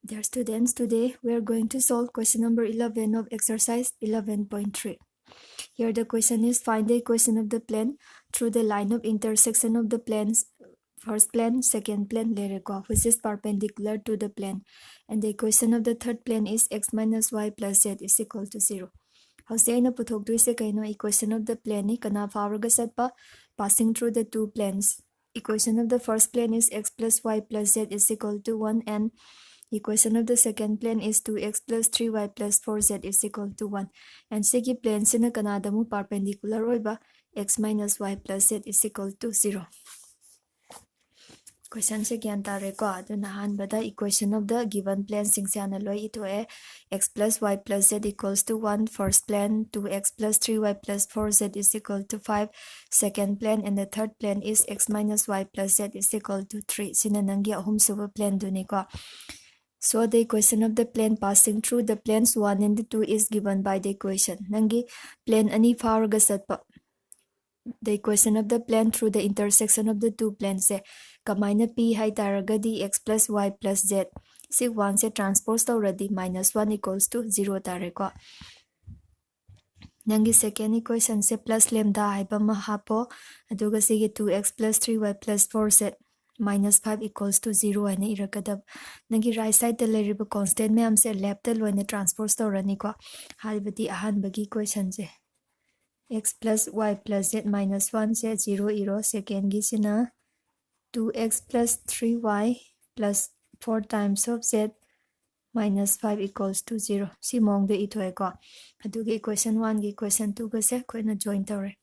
Dear students, today we are going to solve question number 11 of exercise 11.3. Here the question is, find the equation of the plane through the line of intersection of the planes, first plane, second plane, which is perpendicular to the plane. And the equation of the third plane is x minus y plus z is equal to 0. How's the equation of the plane ni kana fawarga setpa passing through the two planes. Equation of the first plane is x plus y plus z is equal to 1, and equation of the second plane is 2x plus 3y plus 4z is equal to 1. And sigi plane sina kanadamu perpendicular oiba x minus y plus z is equal to 0. Question se gyan tare ko aduna hanbada equation of the given plane singsiana loi itoe x plus y plus z equals to 1 first plane, 2x plus 3y plus 4z is equal to 5 second plane, and the third plane is x minus y plus z is equal to 3. Sina nangi ahum suba plane duni ko. So the equation of the plane passing through the planes 1 and 2 is given by the equation. Nangi plane ani fawarga satpa. The equation of the plane through the intersection of the two planes se kamaina p hai taragadi x plus y plus z. Si 1 se transpose already minus 1 equals to 0 tare ko. Nangi second equation se plus lambda hai pa mahapo aduga sige 2x plus 3y plus 4z minus 5 equals to 0 and irakadab. Nangi right side the leriba constant me amse left the loine transpose torani ko. Halbati ahan bagi equation se x plus y plus z minus 1 se 0 iro second gi sina 2x plus 3y plus 4 times of z minus 5 equals to 0. Si mong de ito ko. Adugi equation 1 gi equation 2 ga se koina join tore.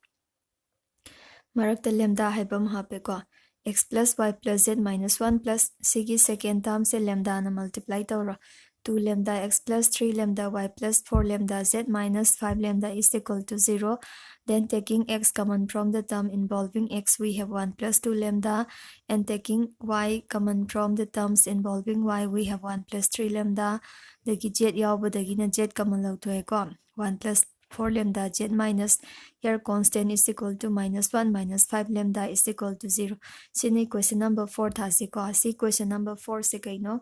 Marak the lambda haibam hape ko. X plus y plus z minus 1 plus sigi second term se lambda na multiply tore. 2 lambda x plus 3 lambda y plus 4 lambda z minus 5 lambda is equal to 0. Then taking x common from the term involving x, we have 1 plus 2 lambda, and taking y common from the terms involving y, we have 1 plus 3 lambda. Dagi z yawba dagi na z common lau to ko 1 plus 4 lambda z minus here constant is equal to minus 1 minus 5 lambda is equal to 0. Sini question number 4 thasi ko. Si question number 4 se kaino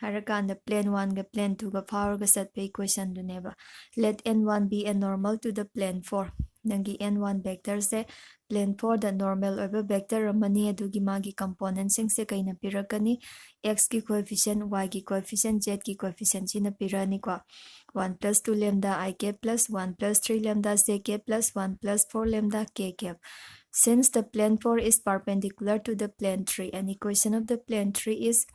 Harakan the plane 1 ga plane 2 ga power ga set pe equation do neba. Let n1 be a normal to the plane 4. Nangi n1 vector se plane 4 the normal over vector ramani adugi magi component sing se kaina pirakani x ki coefficient, y ki coefficient, z ki coefficient sina pirani ko 1 plus 2 lambda I cap plus 1 plus 3 lambda z cap plus 1 plus 4 lambda k cap. Since the plane 4 is perpendicular to the plane 3, and equation of the plane 3 is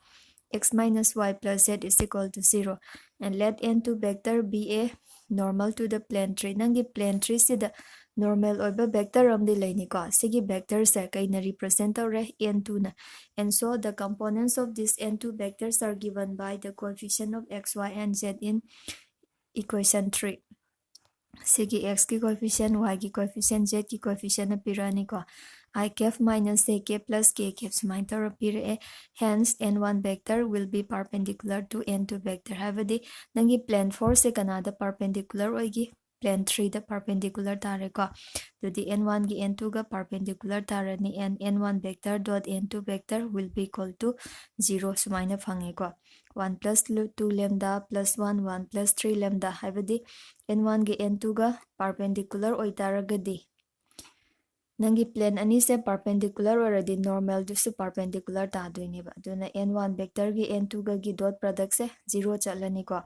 x minus y plus z is equal to 0, and let n2 vector be a normal to the plane 3. Nangi plane 3 si the normal over vector ramdi laini ko. Sigi vector se kaina represent aure n2 na. And so the components of these n2 vectors are given by the coefficient of x, y, and z in equation 3. Sigi x ki coefficient, y ki coefficient, z ki coefficient na pirani ko. I cap minus a cap plus k cap sumain taro pire. Hence n1 vector will be perpendicular to n2 vector. Havadi nangi plane 4 se kanada perpendicular oigi plane 3 the perpendicular tare ko. To the n1 gi n2 ga perpendicular tare ni, and n1 vector dot n2 vector will be equal to 0 sumaina phange ko. 1 plus 2 lambda plus 1 1 plus 3 lambda havadi n1 gi n2 ga perpendicular oitaragadi nangi plane ani se perpendicular already normal to perpendicular ta doini ba duna n1 vector gi n2 ga gi dot product se 0 chalani ko.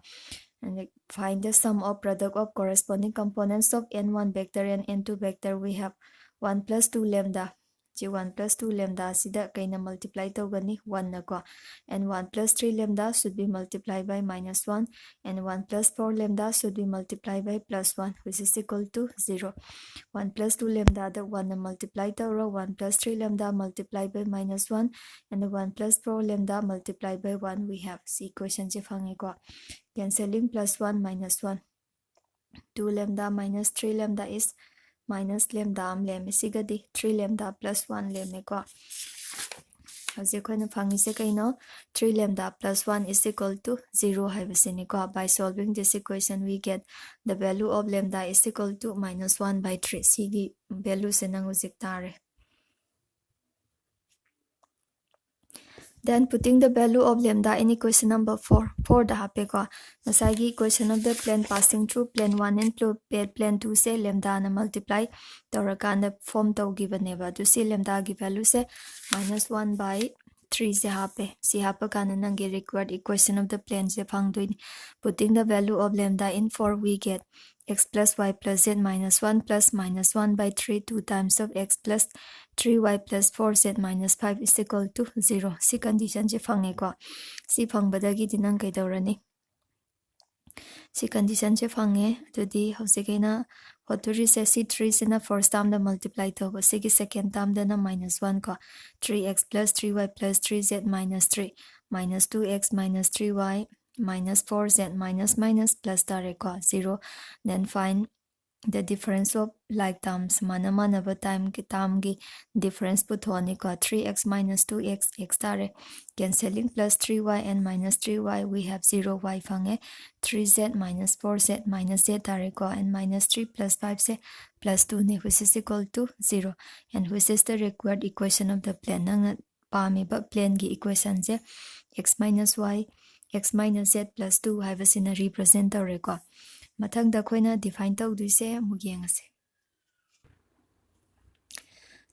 And find the sum of product of corresponding components of n1 vector and n2 vector. We have 1 plus 2 lambda. 1 plus 2 lambda sida kaina multiply tawgani 1 na ko, and 1 plus 3 lambda should be multiplied by minus 1, and 1 plus 4 lambda should be multiplied by plus 1, which is equal to 0. 1 plus 2 lambda the 1 na multiply tawra 1 plus 3 lambda multiplied by minus 1, and the 1 plus 4 lambda multiplied by 1 we have. See equation je phange ko. Cancelling plus 1 minus 1. 2 lambda minus 3 lambda is minus lambda am leme sigadi 3 lambda plus 1 leme ko. Haji koina phangi se kaino 3 lambda plus 1 is equal to 0 haibasini ko. By solving this equation we get the value of lambda is equal to minus 1 by 3. Sigi value se nangu ziktare. Then putting the value of lambda in equation number 4. 4 da hape ko. Nasagi equation of the plane passing through plane 1 and plane 2 se lambda na multiply. Tauraka the form to given neva. To see lambda give value se minus 1 by 3 se hape. Si hape kana nangi required equation of the plane se phang doin. Putting the value of lambda in 4 we get x plus y plus z minus 1 plus minus 1 by 3 2 times of x plus 3y plus 4z minus 5 is equal to 0. Si condition je phange ko. Si phangbadagi dinang kay dawrani. Si condition je phange to di hosikaina hoturi se c3 sina first term da multiply to sigi second term da na minus 1 ko 3x plus 3y plus 3z minus 3 minus 2x minus 3y minus 4z minus minus plus direct ko 0. Then find the difference of like terms mana time ki term ki difference puthoni ko 3x minus 2x x tare cancelling plus 3y and minus 3y we have 0y phange 3z minus 4z minus z tare ko and minus 3 plus 5 se plus 2 ne which is equal to 0 and which is the required equation of the plane nang pami ba plane ki equation je x minus y x minus z plus 2 have a represent tare ko mathang da khoina define tawduise mugiyengase.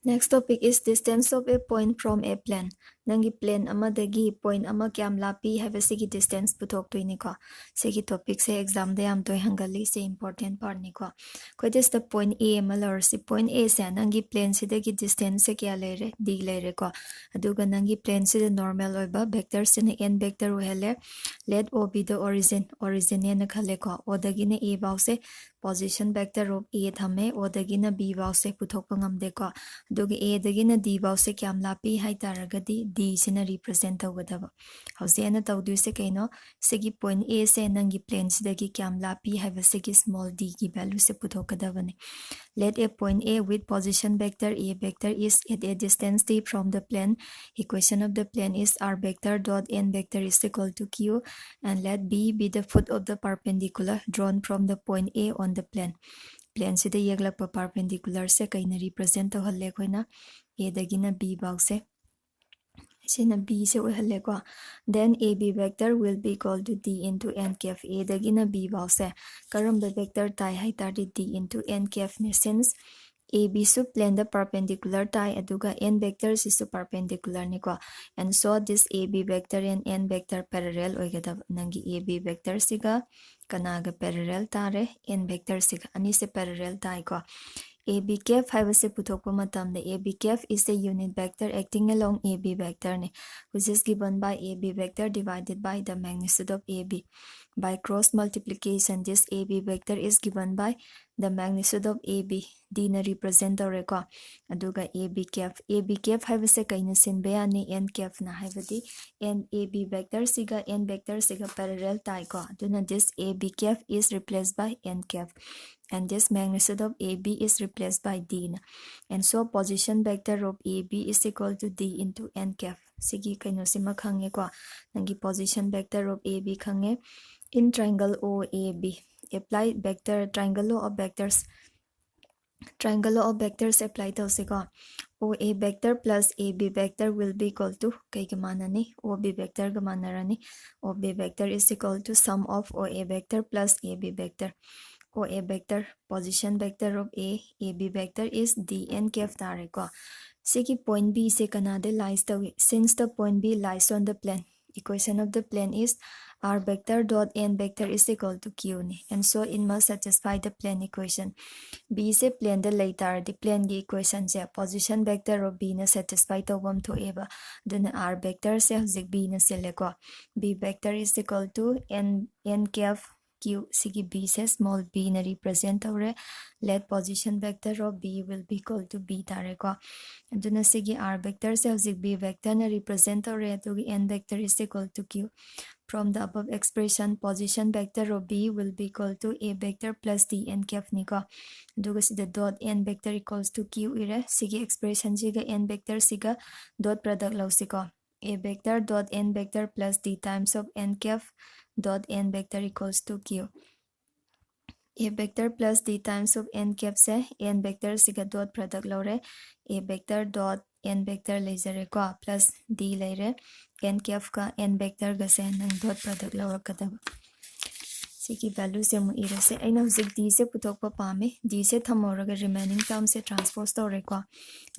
Next topic is distance of a point from a plane. Nangi plane amadagi point ama kyam lapi have a sigi distance puthok toini ko. Sigi topic se exam de am toy hangali se important part ni ko. Ko this the point A malor si point A se nangi plane se dagi distance se kya lere d lere ko. Aduga nangi plane se the normal oiba vector se ne n vector uhele let O be the origin ne na khale ko. O dagi ne A baw se position vector of A thame o dagi na B baw se puthok pangam de ko. Dogi A dagi na D baw se kyam lapi hai taragadi D sina represent tawgadaba. Hause na tawdu se kaino segi point A se nangi plane sidagi kyam lapi hai segi small d ki value se puthokadabane. Let a point A with position vector A vector is at a distance d from the plane. Equation of the plane is r vector dot n vector is equal to q and let B be the foot of the perpendicular drawn from the point A on the plane. Plane sida yeglakpa perpendicular se kaina represent tawhalle koina A dagi na B baw se sina B se uhale ko. Then AB vector will be equal to D into n cap A dagi na B baw se karamba vector tai hai tari D into n cap ne since AB su plane the perpendicular tai aduga n vector is perpendicular ni ko and so this AB vector and n vector parallel oigada nangi AB vector siga kanaga parallel tare n vector siga ani se parallel tai ko. AB cap haibase puthokpa matamda AB cap is a unit vector acting along AB vector ne which is given by AB vector divided by the magnitude of AB. By cross multiplication this AB vector is given by the magnitude of AB D na represent tawreko aduga AB cap haibase kaina sinbe ani n cap na haibadi n AB vector siga n vector siga parallel tai ko aduna this AB cap is replaced by n cap and this magnitude of AB is replaced by D and so position vector of AB is equal to D into n cap. Sigi kaino sima khange ko nangi position vector of AB khange in triangle OAB. Apply vector triangle law of vectors apply to siko OA vector plus AB vector will be equal to kai gamanani OB vector gamanarani OB vector is equal to sum of OA vector plus AB vector. OA vector position vector of AB vector is D n cap tare ko. Sigi point B se kanade lies the way since the point B lies on the plane. Equation of the plane is r vector dot n vector is equal to q ni and so it must satisfy the plane equation. B se plane the later the plane the equation se position vector of B na satisfy to bam to eba then r vector se hojik B na seleko B vector is equal to n cap q sigi B se small b na represent aure let position vector of B will be equal to B tareko aduna sigi r vector se hojik B vector na represent aure to n vector is equal to q. From the above expression, position vector of B will be equal to A vector plus D n cap niko. Duga sida dot n vector equals to Q ire. Sigi expression siga n vector siga dot product law siko. A vector dot n vector plus D times of n cap dot n vector equals to Q. A vector plus D times of n cap se n vector siga dot product law re. A vector dot n vector laser ko plus D layer n cap ka n vector ga se nang dot product lawrakadaba sigi value se mu irase aina hujik d se puthokpa pame d se thamoraga remaining term se transpose tore ko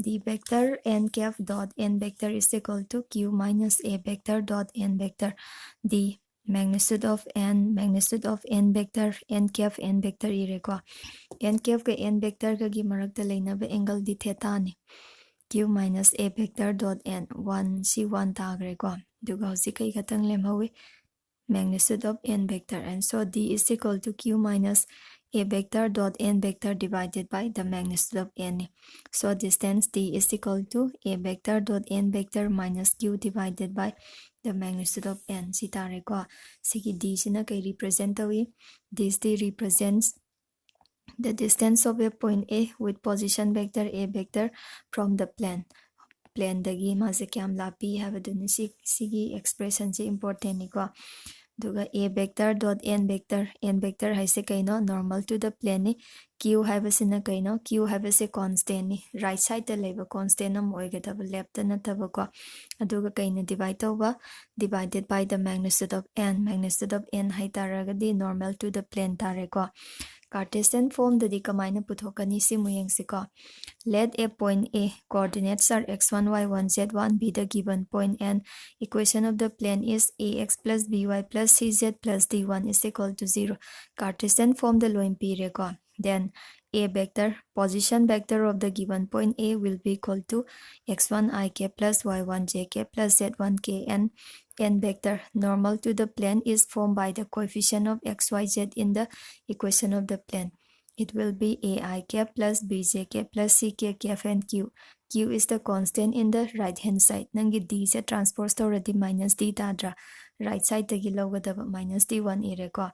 d vector n cap dot n vector is equal to q minus a vector dot n vector d magnitude of n vector n cap n vector ire ko n cap ka n vector ka gi marakta leinaba angle d theta ni q minus a vector dot n 1 c 1 tagre ko duga hujik kai khatang lemhawi magnitude of n vector, and so d is equal to q minus a vector dot n vector divided by the magnitude of n. So distance d is equal to a vector dot n vector minus q divided by the magnitude of n. Sitare ko sigi d sina kai represent tawi. This d represents the distance of a point A with position vector a vector from the plane. Plane dagi maze kyam lapi have duni sigi expression se important ni ko duga a vector dot n vector haise kaino normal to the plane ni q have sina kaino q have se constant ni right side ta leba constant am oigadaba left na taba ko aduga kaina divide over divided by the magnitude of n hai taragadi normal to the plane tare ko Cartesian form the kamaina puthokani simu yengsiko. Let a point A, coordinates are x1, y1, z1 be the given point and equation of the plane is ax plus by plus cz plus d1 is equal to 0. Cartesian form the low empirical. Then a vector, position vector of the given point A will be equal to x1 ik plus y1 jk plus z1 k and n vector normal to the plane is formed by the coefficient of x, y, z in the equation of the plane. It will be aik plus bjk plus ck kf and q. Q is the constant in the right hand side. Nangi d se transpose already minus d tadra. Right side tagi logadaba minus d1 ireko.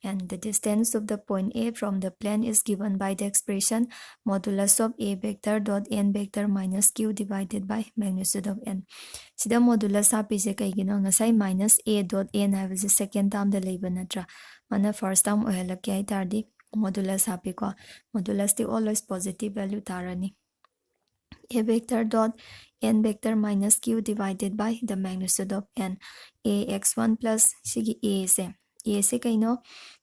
And the distance of the point A from the plane is given by the expression modulus of a vector dot n vector minus q divided by magnitude of n. Sida modulus hapise kaigino ngasai minus a dot n have the second term the labor natra. Mana first term ohelaki ai tardi modulus hapiko. Modulus the always positive value tarani. A vector dot n vector minus q divided by the magnitude of n. Ax1 plus sigi a se kaino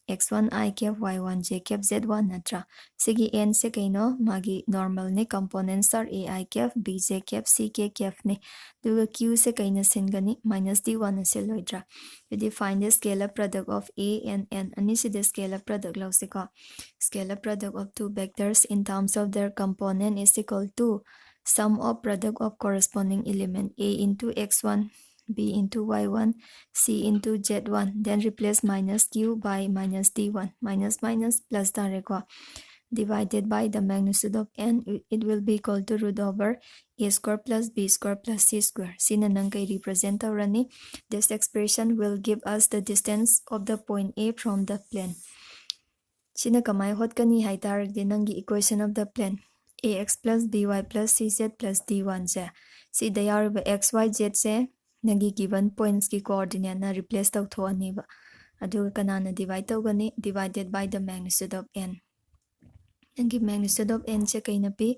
x1 I cap y1 j cap z1 natra sigi n se kaino magi normal ne components are ai cap bj cap ck cap ne duga q se kaina singani minus d1 se loidra. We find the scalar product of a and n ani se the scalar product lausika. Scalar product of two vectors in terms of their component is equal to sum of product of corresponding element a into x1 b into y1 c into z1 then replace minus q by minus d1 minus plus dareko divided by the magnitude of n. It will be equal to root over a square plus b square plus c square. Sinanangay represent already. This expression will give us the distance of the point A from the plane. Sinakamay hot kani haitarag din ang equation of the plane ax plus by plus cz plus d1 se si dayar ba x y z se nagi given points ki coordinate na replace tau thoani ba adu kanana divide tawgani divided by the magnitude of n. Nagi magnitude of n se kaina pi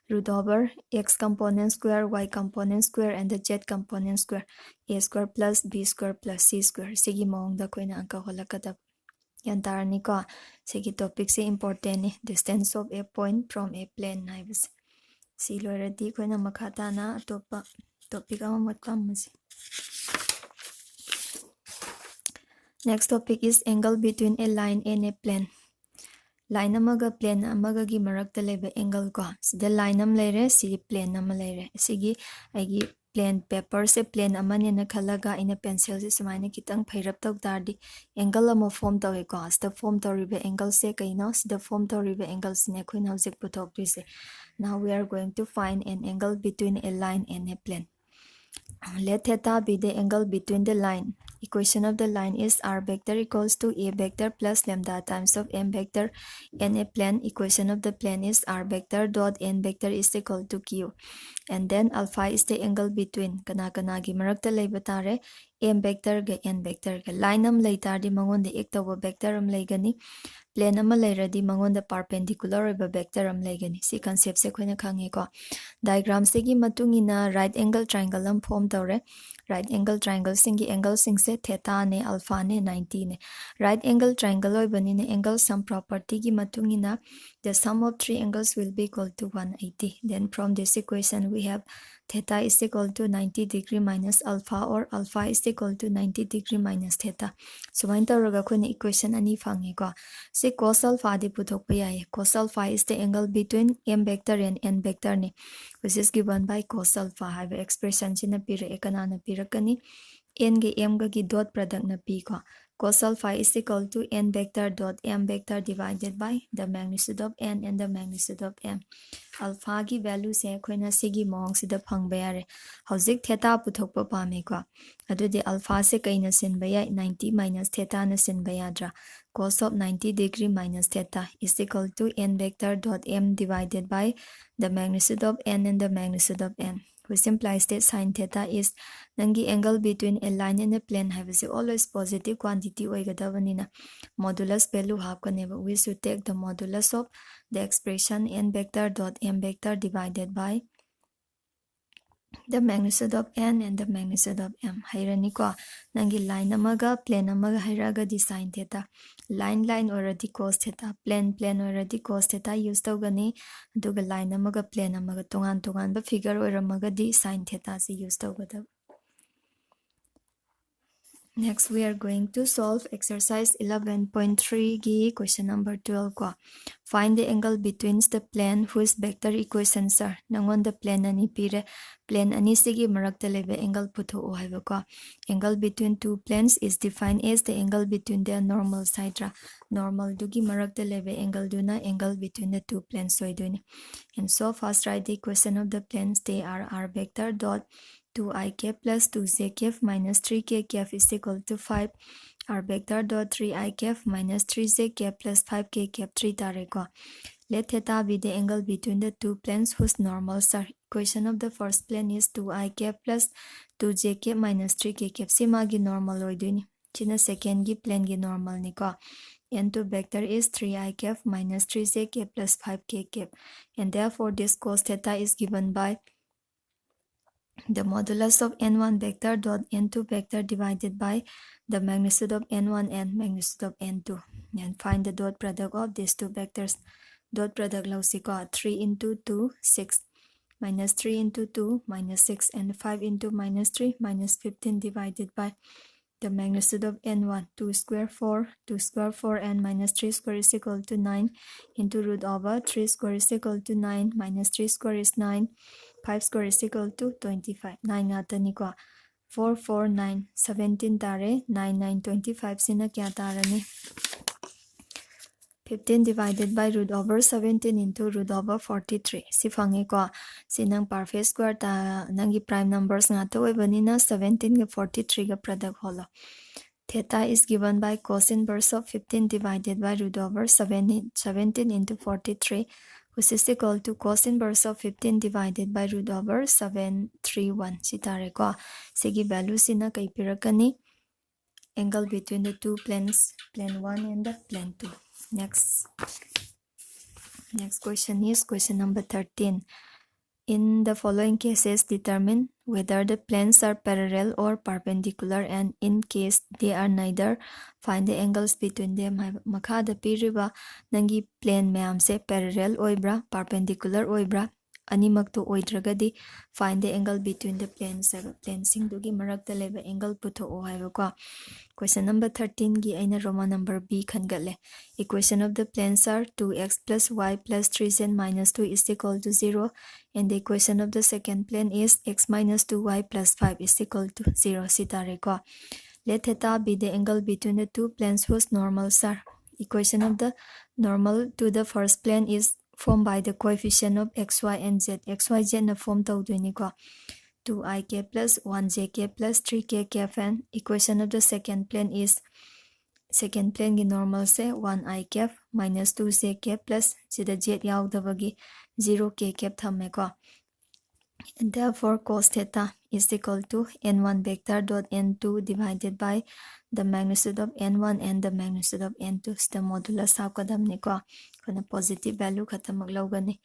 root over x component square y component square and the z component square a square plus b square plus c square sigi maung da koina angka holakadab yantarani ko sigi topic se important ni distance of a point from a plane naibas si loiradi koina makhata na topa topic amamat kamasi. Next topic is angle between a line and a plane. Line amaga plane amaga gi marakta leba angle ko sida line am leire si plane am leire sigi agi plane paper se plane amane na khalaga ina pencil se samaina kitang phairap tok tardi angle ama form tawe ko sida form tawriba angle se kaino sida form tawriba angle sine khoina hojik puthok trise. Now we are going to find an angle between a line and a plane. Let theta be the angle between the line. Equation of the line is r vector equals to a vector plus lambda times of m vector and a plane. Equation of the plane is r vector dot n vector is equal to q. And then alpha is the angle between kana gi marakta leiba tare m vector ga n vector ga line am lei tardi mangon de ek tawa vector am leigani plane am leiradi mangon da perpendicular oiba vector am leigani si concept se khoina khange ko diagram se gi matungina right angle triangle am form tawre right angle triangle singi angle singse theta ne alpha ne 90 ne right angle triangle oibani ne angle sum property gi matungina the sum of three angles will be equal to 180. Then from this equation we have theta is equal to 90 degree minus alpha or alpha is equal to 90 degree minus theta. So when the equation ani fangi ko si cos alpha di puthok pa yae. Cos alpha is the angle between m vector and n vector ne, which is given by cos alpha. Have expression china pira ekana na pirakani n ge m ga gi dot product na p ko. Cos alpha is equal to n vector dot m vector divided by the magnitude of n and the magnitude of m. Alpha की value से अखोइना सिगी मॉन्ग सिदा फंगबा यारे हौजिक theta पुथोकपा पामे को अदुदि alpha से कइना सिनबा या 90 minus theta na sinba yadra. Cos of 90 degree minus theta is equal to n vector dot m divided by the magnitude of n and the magnitude of m, which implies that sin theta is nangi angle between a line and a plane have always positive quantity oigadavanina modulus value hapkaneba. We should take the modulus of the expression n vector dot m vector divided by the magnitude of n and the magnitude of m. Hairani ko nangi line amaga plane amaga hairaga di sin theta. Line already cos theta. Plane already cos theta use tawgani. Aduga line amaga plane amaga tongan ba figure oiramaga di sin theta se use tawgada. Next, we are going to solve exercise 11.3 gi question number 12 ko. Find the angle between the plane whose vector equations are. Nangon the plane ani pire. Plane ani sigi marakta lebe angle putho o haiba ko. Angle between two planes is defined as the angle between their normal side ra. Normal dugi marakta lebe angle duna angle between the two planes soiduni. And so first write the equation of the planes. They are r vector dot 2i cap plus 2j cap minus 3k cap is equal to 5. R vector dot 3i cap minus 3j cap plus 5k cap 3 tareko. Let theta be the angle between the two planes whose normals are. Equation of the first plane is 2i cap plus 2j cap minus 3k cap. Sima gi normal oiduni. China second gi plane gi normal niko. N2 vector is 3i cap minus 3j cap plus 5k cap. And therefore this cos theta is given by the modulus of n1 vector dot n2 vector divided by the magnitude of n1 and magnitude of n2. And find the dot product of these two vectors. Dot product lausiko 3 into 2, 6, minus 3 into 2, minus 6, and 5 into minus 3, minus 15 divided by the magnitude of n1, 2 square 4, 2 square 4, and minus 3 square is equal to 9 into root over 3 square is equal to 9, minus 3 square is 9, 5 square is equal to 25. 9 atani ko 4 4 9 17 tare 9 9 25 sina kya tarani 15 divided by root over 17 into root over 43. Si fangi ko sinang perfect square ta nangi prime numbers nga to oibanina 17 ga 43 ga product holo. Theta is given by cos inverse of 15 divided by root over 17 into 43, which is equal to cos inverse of 15 divided by root over 731. Sitare ko sigi value sina kay pirakani angle between the two planes, plane 1 and the plane 2. Next question is question number 13. In the following cases, determine whether the planes are parallel or perpendicular, and in case they are neither, find the angles between them. Makada piriba nangi plane mayam se parallel oibra, perpendicular oibra, animakto oidragadi, find the angle between the planes. Plane sing dugi marakta leba angle puto o haiba. Question number 13 gi aina Roman number B khangatle. Equation of the planes are 2x plus y plus 3z minus 2 is equal to 0, and the equation of the second plane is x minus 2y plus 5 is equal to 0. Sitare ko. Let theta be the angle between the two planes whose normals are. Equation of the normal to the first plane is formed by the coefficient of xy and z. Xy z na form tawduni ko 2i k plus 1j k plus 3k k, and equation of the second plane is second plane gi normal se 1i k minus 2j k plus jida z yaudabagi 0k k thamme ko. And therefore cos theta is equal to n1 vector dot n2 divided by the magnitude of n1 and the magnitude of n2. The modulus hakadamni ko kana positive value khatamak lawgani.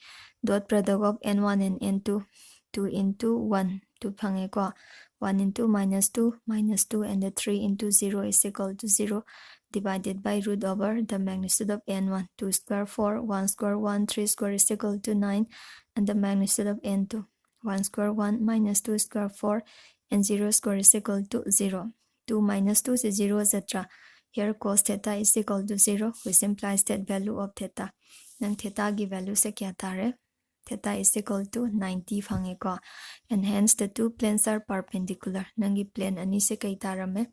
Dot product of n1 and n2 2 into 1 to phange ko 1 into minus 2, and the 3 into 0 is equal to 0, divided by root over the magnitude of n1. 2 square 4, 1 square 1, 3 square is equal to 9, and the magnitude of n2. 1 square 1 minus 2 square 4, and 0 square is equal to 0. 2 minus 2 is 0, etc. Here cos theta is equal to 0, which implies that value of theta. Nang theta की value से क्या तारे? Theta is equal to 90 fange ko, and hence the two planes are perpendicular. Nangi plane ani se kai tarame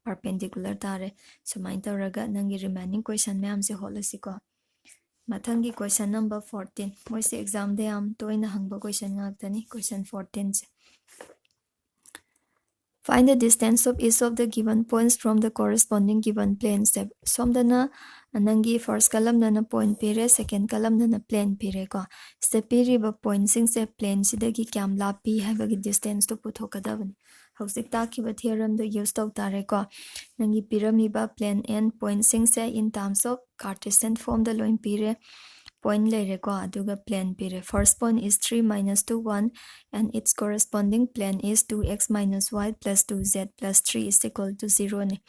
perpendicular tare. So main tawraga nangi remaining question me amse holasi ko. Mathangi question number 14. Moise exam de am toina hangba question ngaktani. Question 14 se. Find the distance of each of the given points from the corresponding given plane. Somdana nangi first column dana point pire, second column dana plane pire ko. Step pire ba point sing se plane sidagi kyam lapi habagi distance to puthokadaban. Hausik taki ba theorem do use to tare ko. Nangi pirami ba plane n point sing se in terms of Cartesian form the loin pire. Point lere ko aduga plane pire. First point is 3 minus 2 1, and its corresponding plane is 2x minus y plus 2z plus 3 is equal to 0 ne.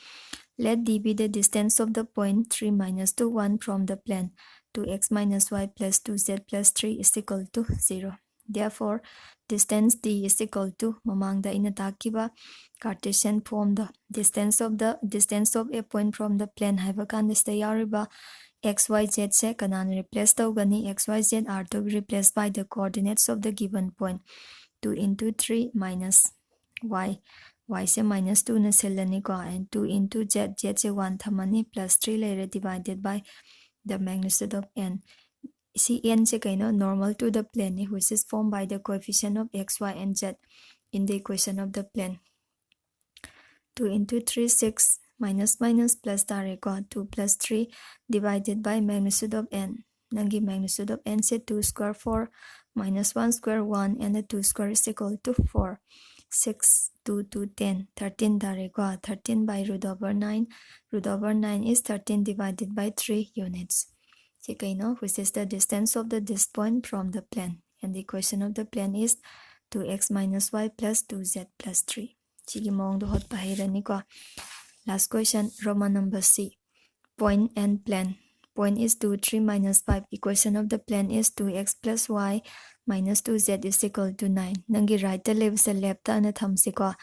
Let d be the distance of the point 3 minus 2 1 from the plane. 2x minus y plus 2z plus 3 is equal to 0. Therefore, distance d is equal to mamangda inatakiba Cartesian form the distance of a point from the plane haibakan is the yariba xyz se kanan replace tawgani xyz are to be replaced by the coordinates of the given point. 2 into 3 minus y se minus 2 na selani ko, and 2 into z se 1 thamani plus 3 later divided by the magnitude of n. See n se kaino normal to the plane which is formed by the coefficient of x, y and z in the equation of the plane. 2 into 3 6 minus plus tare ko 2 plus 3 divided by magnitude of n. Nangi magnitude of n se 2 square 4 minus 1 square 1, and the 2 square is equal to 4. 6 2 2 10 13 tare ko 13 by root over 9. Root over 9 is 13 divided by 3 units. Which is the distance of this point from the plane, and the equation of the plane is 2x minus y plus 2z plus 3. Last question, Roman number C. Point and plane. Point is 2, 3 minus 5. Equation of the plane is 2x plus y minus 2z is equal to 9. Nangi right level se left na thamsiko.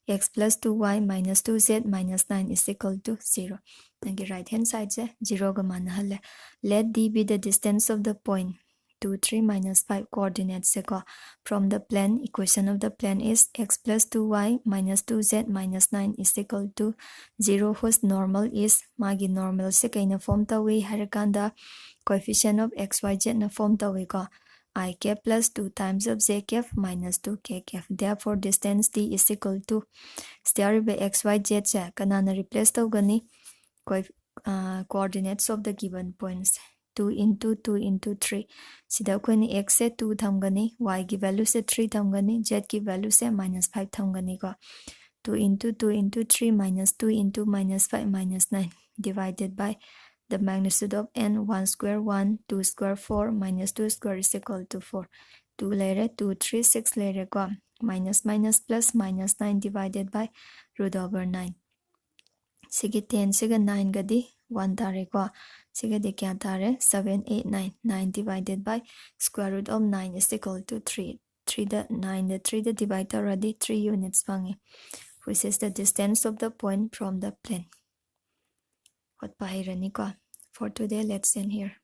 X plus 2y minus 2z minus 9 is equal to 0. Nangi right hand side se 0 ga manahalle. Let d be the distance of the point. 2, 3 minus 5 coordinates se ko. From the plane, equation of the plane is x plus 2y minus 2z minus 9 is equal to 0, whose normal is magi normal se kaina form tawi harakanda coefficient of x, y, z na form tawi ko. I cap plus 2 times of j cap minus 2 k cap. Therefore, distance d is equal to star by x, y, z se kanana replace tawgani coordinates of the given points. 2 into 2 into 3. Sida kweni x se 2 thamgani, y ki value se 3 thamgani, z ki value se minus 5 thamgani ko. 2 into 2 into 3 minus 2 into minus 5 minus 9 divided by the magnitude of n. 1 square 1, 2 square 4 minus 2 square is equal to 4. 2 later 2 3 6 later ko. Minus plus minus 9 divided by root over 9. Sige 10 sige 9 gadi 1 tare ko. Sige de kya tare 7 8 9. 9 divided by square root of 9 is equal to 3. 3 the 9 the 3 the divided already 3 units pange, which is the distance of the point from the plane. What pahirani ko. For today, let's end here.